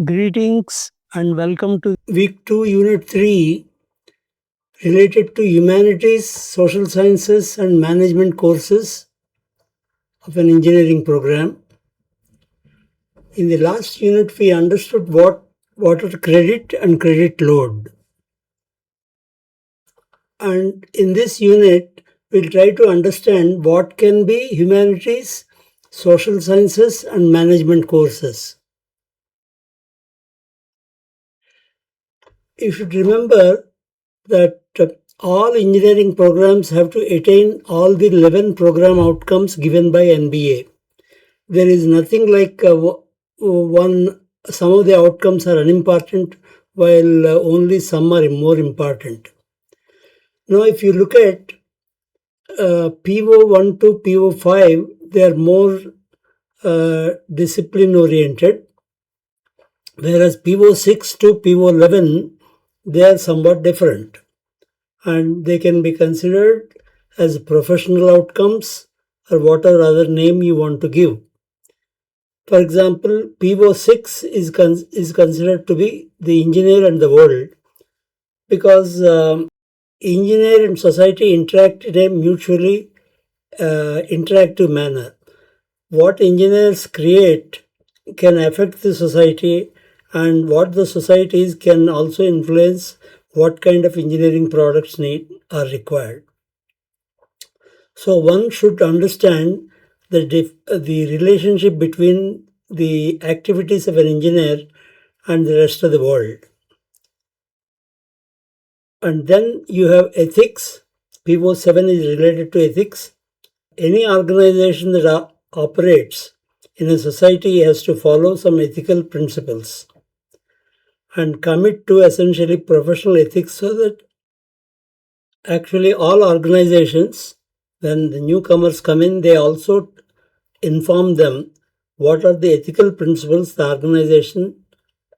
Greetings and welcome to Week 2, Unit 3 related to Humanities, Social Sciences and Management courses of an engineering program. In the last unit, we understood what are credit and credit load. And in this unit, we'll try to understand what can be Humanities, Social Sciences and Management courses. You should remember that all engineering programs have to attain all the 11 program outcomes given by NBA. There is nothing like some of the outcomes are unimportant while only some are more important. Now, if you look at PO1 to PO5, they are more discipline oriented, whereas PO6 to PO11, they are somewhat different. And they can be considered as professional outcomes or whatever other name you want to give. For example, PO6 is considered to be the engineer and the world because engineer and society interact in a mutually interactive manner. What engineers create can affect the society, and what the societies can also influence what kind of engineering products are required. So one should understand the relationship between the activities of an engineer and the rest of the world. And then you have ethics. PO7 is related to ethics. Any organization that operates in a society has to follow some ethical principles and commit to essentially professional ethics so that actually all organizations, when the newcomers come in, they also inform them what are the ethical principles the organization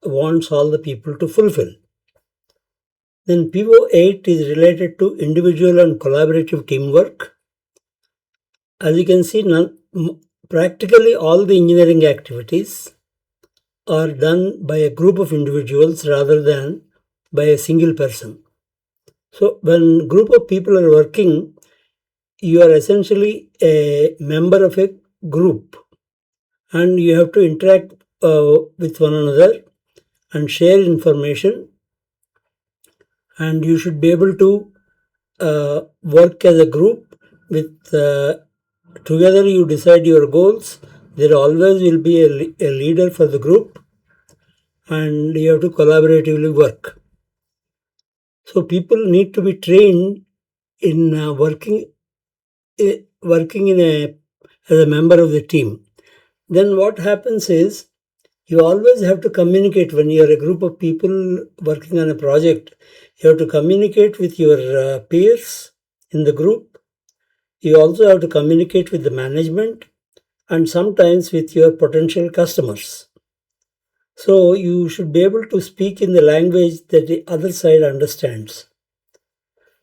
wants all the people to fulfill. Then PO8 is related to individual and collaborative teamwork. As you can see, practically all the engineering activities are done by a group of individuals rather than by a single person. So when a group of people are working, you are essentially a member of a group and you have to interact with one another and share information, and you should be able to work as a group with together you decide your goals. There always will be a leader for the group and you have to collaboratively work. So people need to be trained in working as a member of the team. Then what happens is you always have to communicate when you are a group of people working on a project. You have to communicate with your peers in the group. You also have to communicate with the management and sometimes with your potential customers. So you should be able to speak in the language that the other side understands.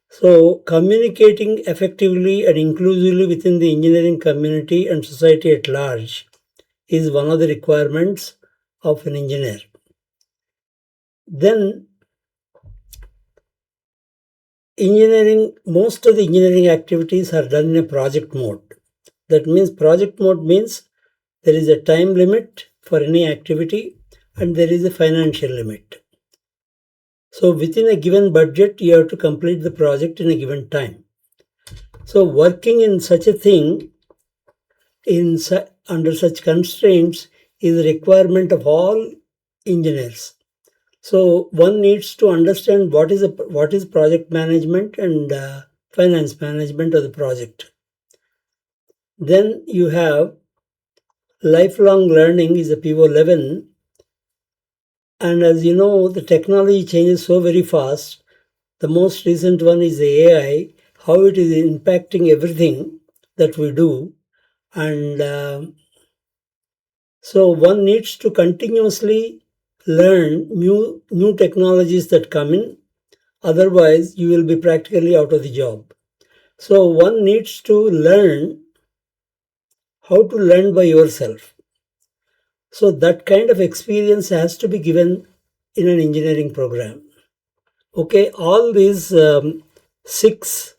So communicating effectively and inclusively within the engineering community and society at large is one of the requirements of an engineer. Then most of the engineering activities are done in a project mode. That means project mode means there is a time limit for any activity and there is a financial limit. So within a given budget, you have to complete the project in a given time. So working in such a thing, under such constraints, is a requirement of all engineers. So one needs to understand what is project management and finance management of the project. Then you have lifelong learning is a PO11. And as you know, the technology changes so very fast. The most recent one is the AI, how it is impacting everything that we do. And so one needs to continuously learn new technologies that come in. Otherwise, you will be practically out of the job. So one needs to learn how to learn by yourself. So that kind of experience has to be given in an engineering program. Okay, all these six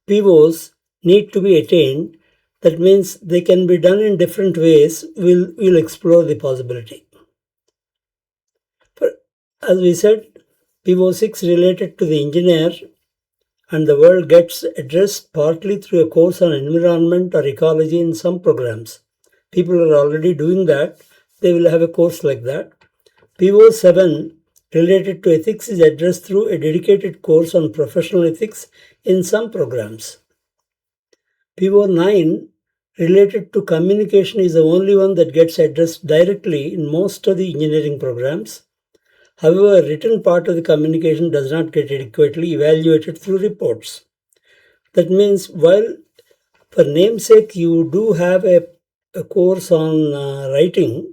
POs need to be attained. That means they can be done in different ways. We'll explore the possibility. For, as we said, PO6 related to the engineer and the world gets addressed partly through a course on environment or ecology in some programs. People are already doing that. They will have a course like that. PO7 related to ethics is addressed through a dedicated course on professional ethics in some programs. PO9 related to communication is the only one that gets addressed directly in most of the engineering programs. However, written part of the communication does not get adequately evaluated through reports. That means while for namesake you do have a course on writing,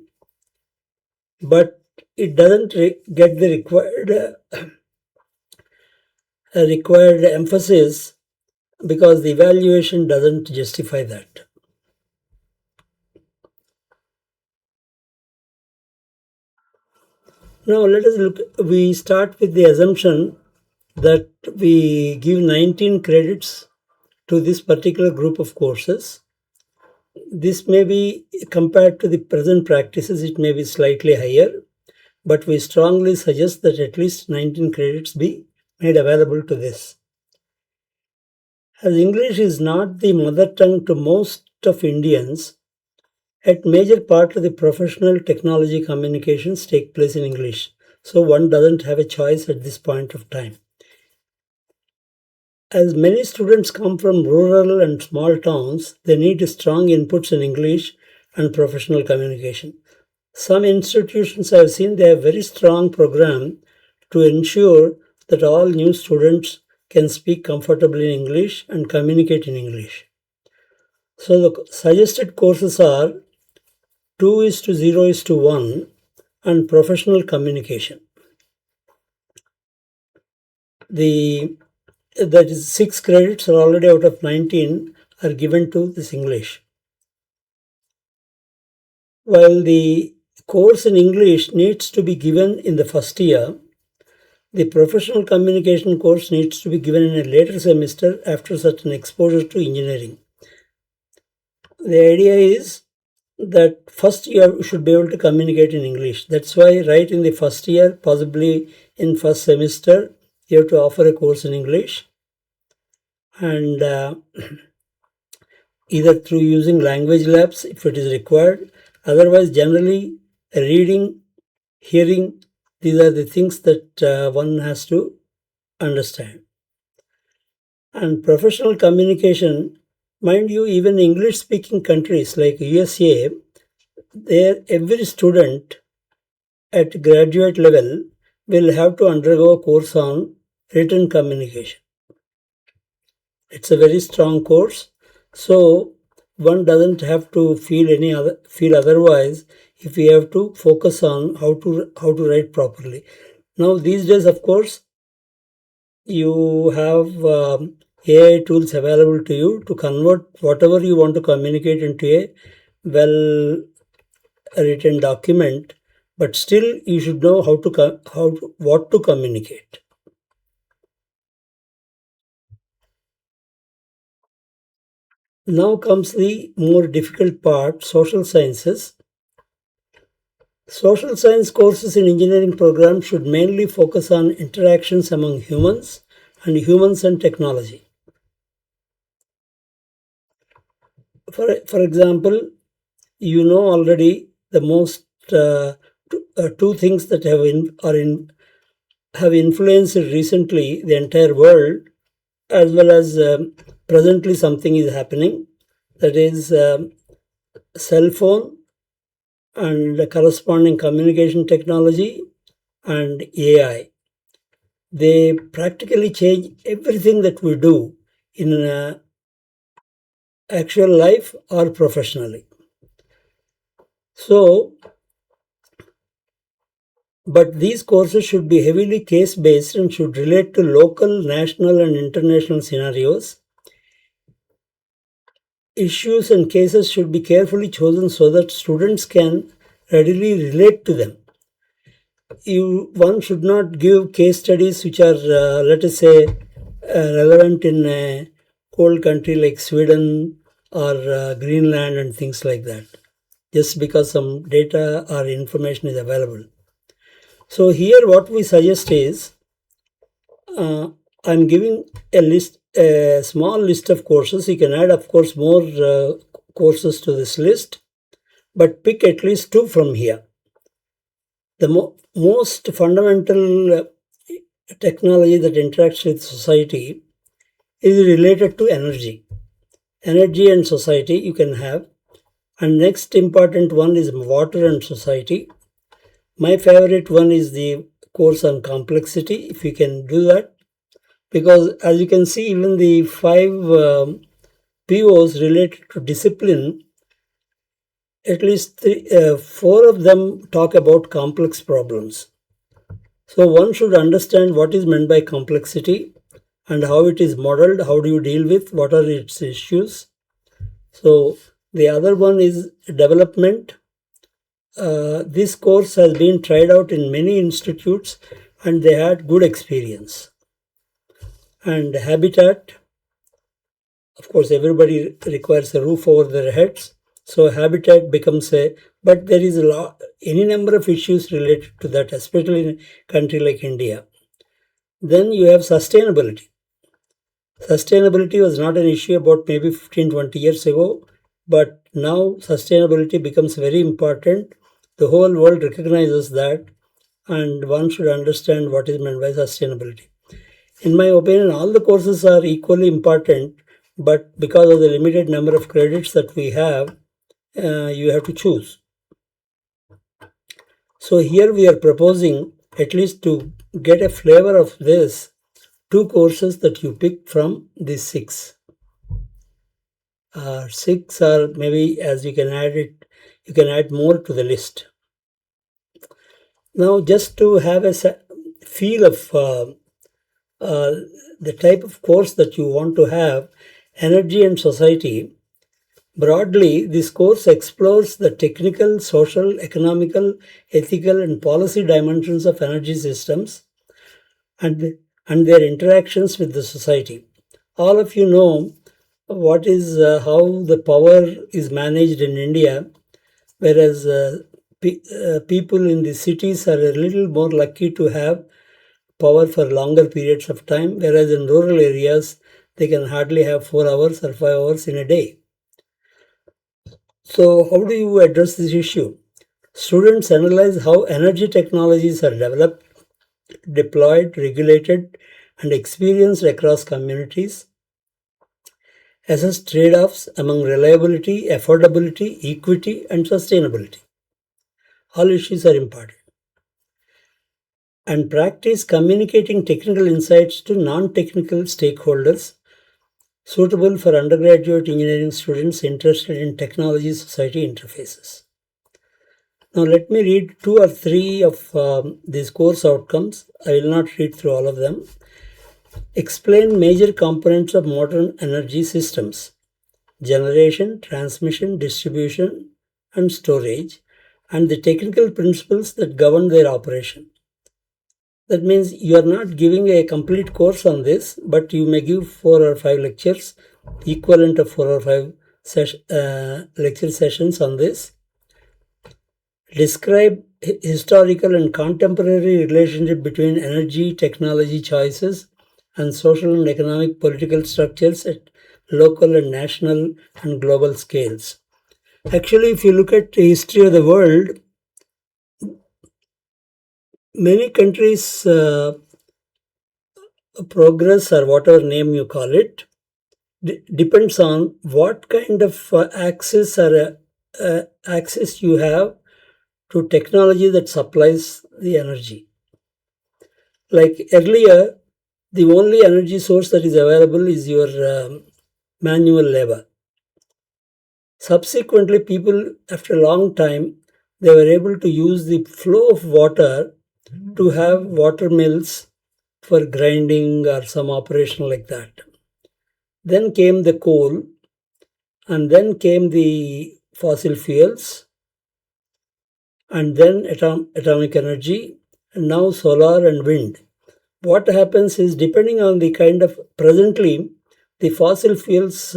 but it doesn't get the required emphasis because the evaluation doesn't justify that. Now let us look, we start with the assumption that we give 19 credits to this particular group of courses. This may be compared to the present practices, it may be slightly higher, but we strongly suggest that at least 19 credits be made available to this. As English is not the mother tongue to most of Indians, a major part of the professional technology communications take place in English, so one doesn't have a choice at this point of time. As many students come from rural and small towns, they need strong inputs in English and professional communication. Some institutions I have seen they have very strong program to ensure that all new students can speak comfortably in English and communicate in English. So the suggested courses are 2:0:1 and professional communication. That is 6 credits are already out of 19 are given to this English. While the course in English needs to be given in the first year, the professional communication course needs to be given in a later semester after certain exposure to engineering. The idea is that first you should be able to communicate in English. That's why right in the first year, possibly in first semester, you have to offer a course in English, and either through using language labs if it is required. Otherwise, generally reading, hearing, these are the things that one has to understand. And professional communication, mind you, even English speaking countries like USA, there every student at graduate level will have to undergo a course on written communication. It's a very strong course, so one doesn't have to feel otherwise if we have to focus on how to write properly. Now these days, of course, you have AI tools available to you to convert whatever you want to communicate into a well written document, but still you should know what to communicate. Now comes the more difficult part, social sciences. Social science courses in engineering programs should mainly focus on interactions among humans and technology. For example, you know already the most two things that have influenced recently the entire world, as well as presently something is happening, that is cell phone and the corresponding communication technology and AI. They practically change everything that we do in actual life or professionally. So, but these courses should be heavily case based and should relate to local, national, and international scenarios. Issues and cases should be carefully chosen so that students can readily relate to them. One should not give case studies which are, let us say, relevant in a cold country like Sweden or Greenland and things like that, just because some data or information is available. So here what we suggest is, I'm giving a small list of courses. You can add, of course, more courses to this list, but pick at least two from here. The most fundamental technology that interacts with society is related to energy. Energy and society you can have. And next important one is water and society. My favorite one is the course on complexity, if you can do that. Because as you can see, even the five POs related to discipline, at least four of them talk about complex problems. So one should understand what is meant by complexity and how it is modeled, how do you deal with, what are its issues. So the other one is development. This course has been tried out in many institutes and they had good experience. And habitat, of course, everybody requires a roof over their heads. So habitat becomes but there is any number of issues related to that, especially in a country like India. Then you have sustainability. Sustainability was not an issue about maybe 15-20 years ago, but now sustainability becomes very important. The whole world recognizes that, and one should understand what is meant by sustainability. In my opinion, all the courses are equally important, but because of the limited number of credits that we have, you have to choose. So here we are proposing, at least to get a flavor of this, two courses that you pick from these six. Six, or maybe as you can add more to the list. Now, just to have a feel of the type of course that you want to have, energy and society. Broadly, this course explores the technical, social, economical, ethical, and policy dimensions of energy systems and their interactions with the society. All of you know what is how the power is managed in India, whereas people in the cities are a little more lucky to have power for longer periods of time, whereas in rural areas they can hardly have 4 hours or 5 hours in a day. So how do you address this issue? Students analyze how energy technologies are developed, deployed, regulated, and experienced across communities. Assess trade-offs among reliability, affordability, equity, and sustainability. All issues are important. And practice communicating technical insights to non-technical stakeholders, suitable for undergraduate engineering students interested in technology-society interfaces. Now let me read 2 or 3 of these course outcomes. I will not read through all of them. Explain major components of modern energy systems: generation, transmission, distribution, and storage, and the technical principles that govern their operation. That means you are not giving a complete course on this, but you may give 4 or 5 lectures, equivalent of 4 or 5 lecture sessions on this. Describe historical and contemporary relationship between energy technology choices and social and economic political structures at local and national and global scales. Actually, if you look at the history of the world, many countries' progress, or whatever name you call it, depends on what kind of access you have to technology that supplies the energy. Like earlier, the only energy source that is available is your manual labor. Subsequently, people, after a long time, they were able to use the flow of water to have water mills for grinding or some operation like that. Then came the coal, and then came the fossil fuels, and then atomic energy, and now solar and wind. What happens is, depending on the kind of presently, the fossil fuels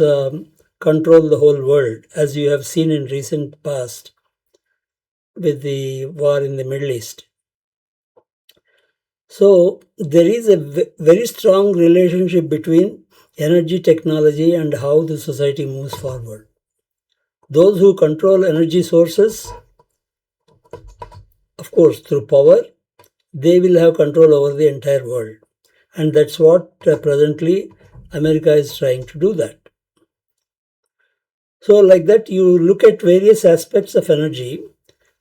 control the whole world, as you have seen in recent past with the war in the Middle East. So there is a very strong relationship between energy technology and how the society moves forward. Those who control energy sources, of course, through power, they will have control over the entire world. And that's what presently America is trying to do that. So, like that, you look at various aspects of energy,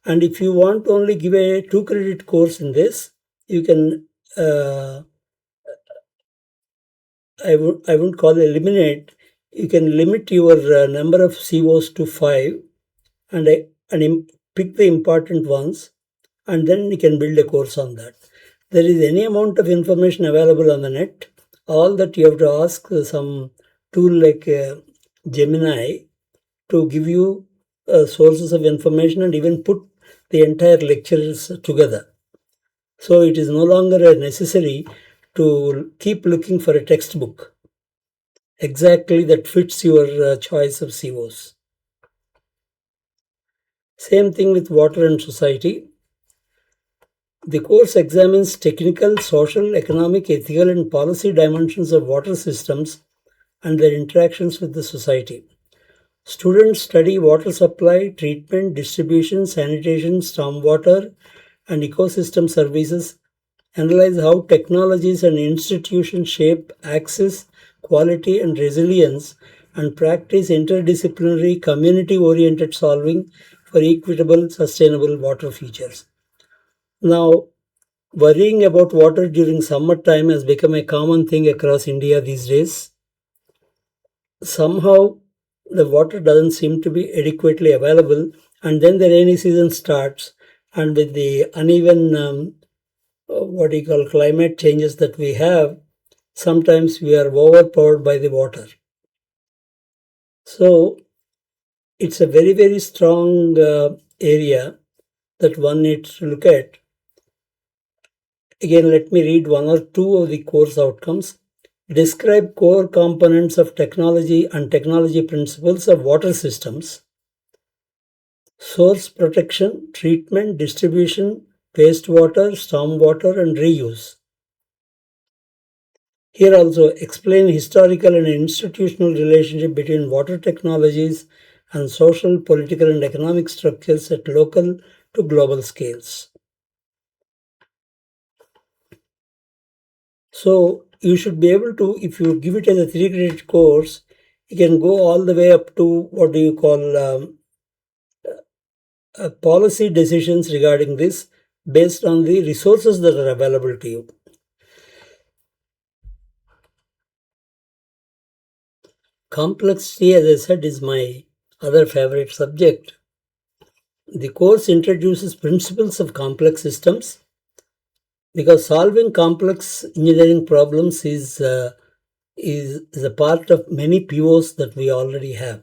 and if you want to only give a 2 credit course in this, you can, I wouldn't call it eliminate, you can limit your number of COs to 5 and, pick the important ones, and then you can build a course on that. There is any amount of information available on the net. All that you have to ask some tool like Gemini to give you sources of information and even put the entire lectures together. So it is no longer necessary to keep looking for a textbook exactly that fits your choice of COs. Same thing with water and society. The course examines technical, social, economic, ethical, and policy dimensions of water systems and their interactions with the society. Students study water supply, treatment, distribution, sanitation, stormwater, and ecosystem services, analyze how technologies and institutions shape access, quality, and resilience, and practice interdisciplinary, community oriented solving for equitable, sustainable water futures. Now, worrying about water during summertime has become a common thing across India these days. Somehow, the water doesn't seem to be adequately available, and then the rainy season starts, and with the uneven what you call climate changes that we have, sometimes we are overpowered by the water. So it's a very, very strong area that one needs to look at. Again, let me read one or two of the course outcomes. Describe core components of technology and technology principles of water systems. Source protection, treatment, distribution, wastewater, stormwater, and reuse. Here also explain historical and institutional relationship between water technologies and social, political, and economic structures at local to global scales. So you should be able to, if you give it as a 3 credit course, you can go all the way up to what do you call policy decisions regarding this based on the resources that are available to you. Complexity, as I said, is my other favorite subject. The course introduces principles of complex systems because solving complex engineering problems is a part of many POs that we already have.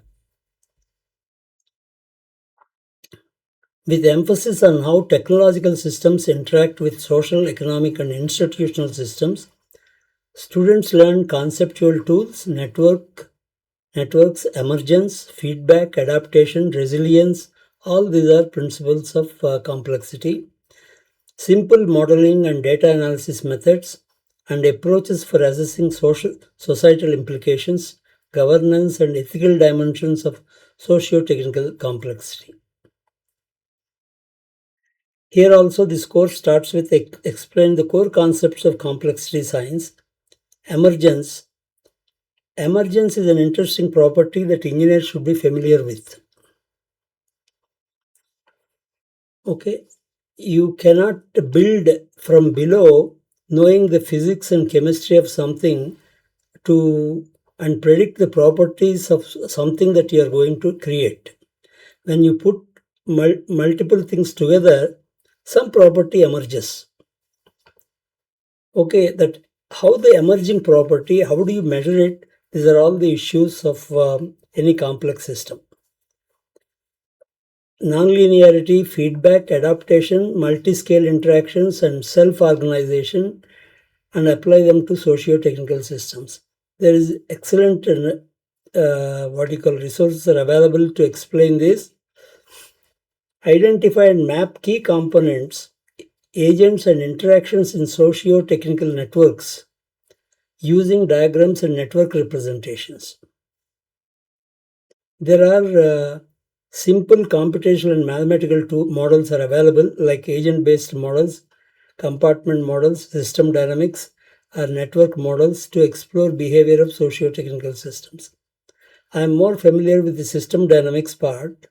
With emphasis on how technological systems interact with social, economic, and institutional systems, students learn conceptual tools, networks, emergence, feedback, adaptation, resilience. All these are principles of complexity. Simple modeling and data analysis methods and approaches for assessing societal implications, governance, and ethical dimensions of socio-technical complexity. Here also this course starts with explain the core concepts of complexity science. Emergence. Emergence is an interesting property that engineers should be familiar with. Okay, you cannot build from below knowing the physics and chemistry of something to and predict the properties of something that you are going to create. When you put multiple things together, some property emerges. Okay, that how the emerging property, how do you measure it? These are all the issues of any complex system. nonlinearity, feedback, adaptation, multi-scale interactions, and self-organization, and apply them to socio-technical systems. There is excellent what you call resources are available to explain this. Identify and map key components, agents, and interactions in socio-technical networks using diagrams and network representations. There are simple computational and mathematical models are available, like agent-based models, compartment models, system dynamics, or network models to explore behavior of socio-technical systems. I am more familiar with the system dynamics part,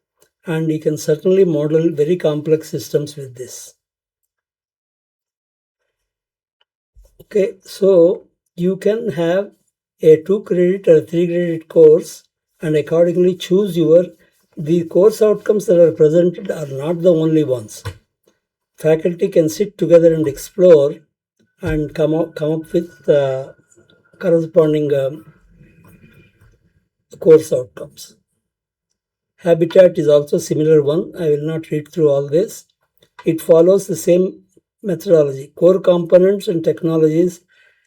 and you can certainly model very complex systems with this. Okay, so you can have a 2 credit or 3 credit course and accordingly choose the course outcomes that are presented are not the only ones. Faculty can sit together and explore and come up with corresponding course outcomes. Habitat is also a similar one. I will not read through all this. It follows the same methodology. Core components and technologies,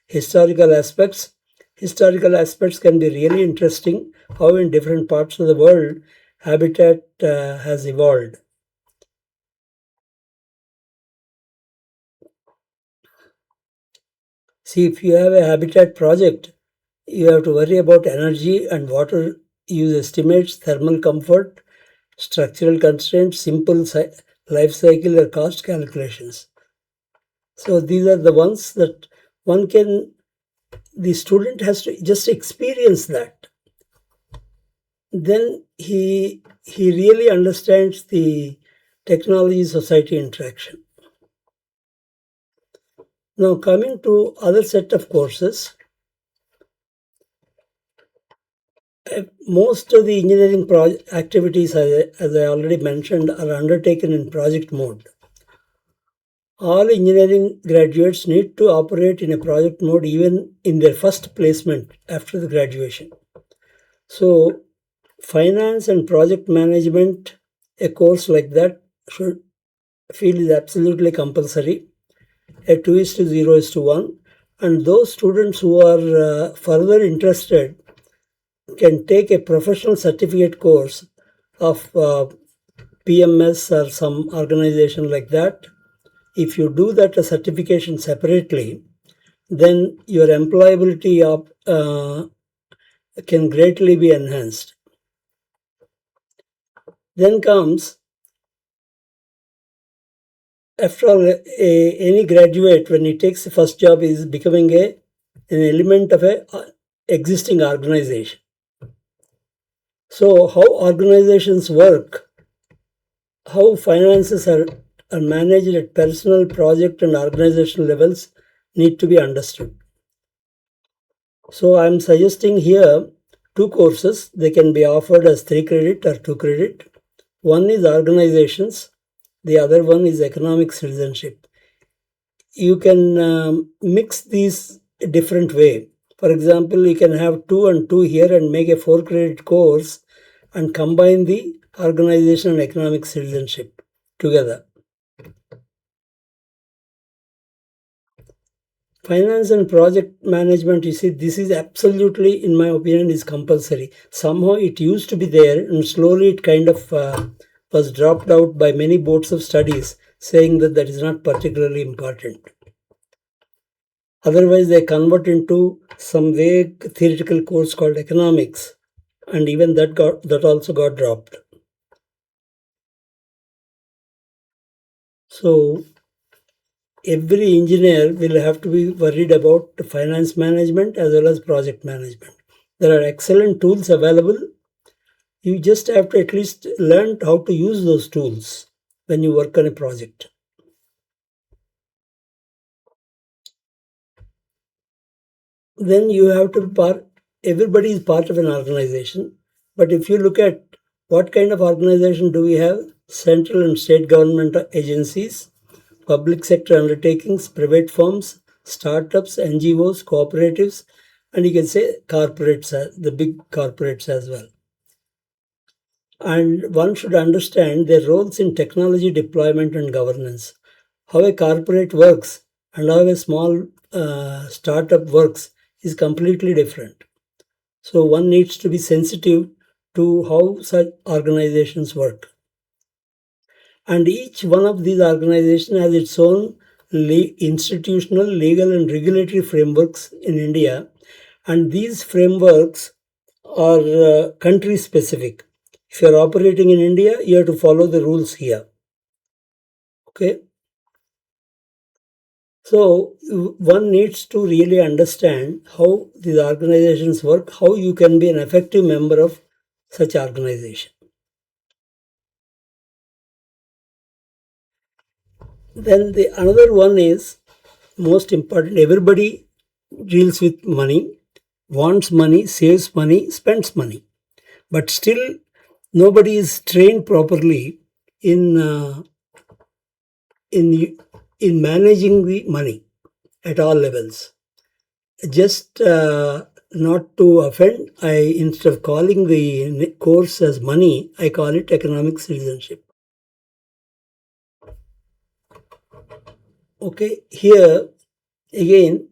historical aspects. Historical aspects can be really interesting, how in different parts of the world habitat has evolved. See, if you have a habitat project, you have to worry about energy and water use estimates, thermal comfort, structural constraints, simple life cycle or cost calculations. So these are the ones that the student has to just experience that. Then he really understands the technology society interaction. Now coming to other set of courses, most of the engineering activities, as I already mentioned, are undertaken in project mode. All engineering graduates need to operate in a project mode even in their first placement after the graduation. So finance and project management, a course like that should feel is absolutely compulsory. A 2:0:1, and those students who are further interested can take a professional certificate course of PMS or some organization like that. If you do that a certification separately, then your employability can greatly be enhanced. Then comes, after all, any graduate when he takes the first job is becoming an element of a existing organization. So how organizations work, how finances are managed at personal, project, and organizational levels need to be understood. So I'm suggesting here 2 courses. They can be offered as 3 credit or 2 credit. One is organizations, the other one is economic citizenship. You can mix these a different way. For example, you can have 2 and 2 here and make a 4 credit course and combine the organization and economic citizenship together. Finance and project management, you see, this is absolutely, in my opinion, is compulsory. Somehow it used to be there and slowly it kind of was dropped out by many boards of studies, saying that that is not particularly important. Otherwise, they convert into some vague theoretical course called economics, and even that also got dropped. So every engineer will have to be worried about finance management as well as project management. There are excellent tools available. You just have to at least learn how to use those tools when you work on a project. Then you have to everybody is part of an organization. But if you look at what kind of organization do we have, central and state government agencies, public sector undertakings, private firms, startups, NGOs, cooperatives, and you can say corporates, the big corporates as well. And one should understand their roles in technology deployment and governance. How a corporate works and how a small startup works is completely different. So one needs to be sensitive to how such organizations work. And each one of these organizations has its own institutional, legal, and regulatory frameworks in India. And these frameworks are country specific. If you're operating in India, you have to follow the rules here. Okay. So one needs to really understand how these organizations work, how you can be an effective member of such organization. Then the another one is most important. Everybody deals with money, wants money, saves money, spends money, but still nobody is trained properly in in in managing the money at all levels. Just not to offend, I instead of calling the course as money, I call it economic citizenship. Okay, here again,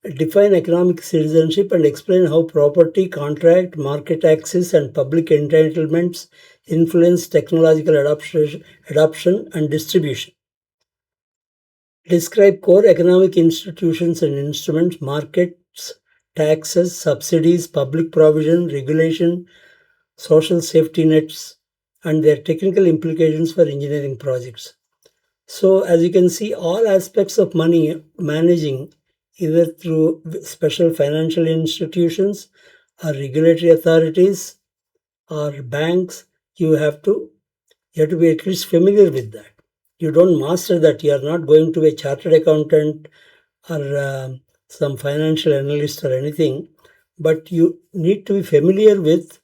define economic citizenship and explain how property, contract, market access, and public entitlements influence technological adoption and distribution. Describe core economic institutions and instruments, markets, taxes, subsidies, public provision, regulation, social safety nets, and their technical implications for engineering projects. So, as you can see, all aspects of money managing either through special financial institutions or regulatory authorities or banks, you have to be at least familiar with that. You don't master that. You are not going to be a chartered accountant or some financial analyst or anything, but you need to be familiar with.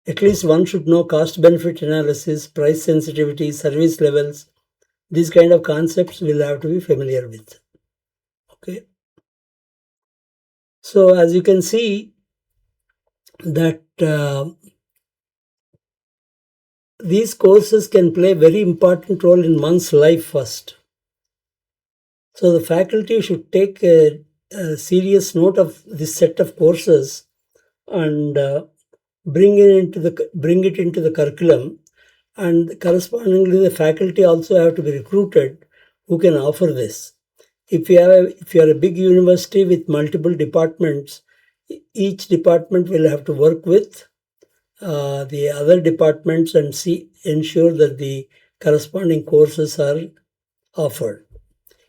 At least one should know cost benefit analysis, price sensitivity, service levels. These kind of concepts will have to be familiar with. Okay. So as you can see that these courses can play a very important role in one's life first. So the faculty should take a serious note of this set of courses and bring it into the curriculum, and correspondingly the faculty also have to be recruited who can offer this. If you are a big university with multiple departments, each department will have to work with the other departments and ensure that the corresponding courses are offered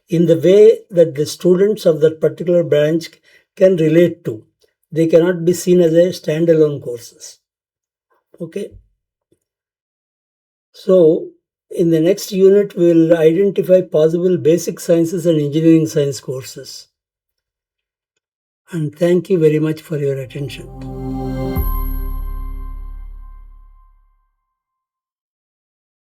in the way that the students of that particular branch can relate to. They cannot be seen as a standalone courses. Okay. So in the next unit, we will identify possible basic sciences and engineering science courses. And thank you very much for your attention.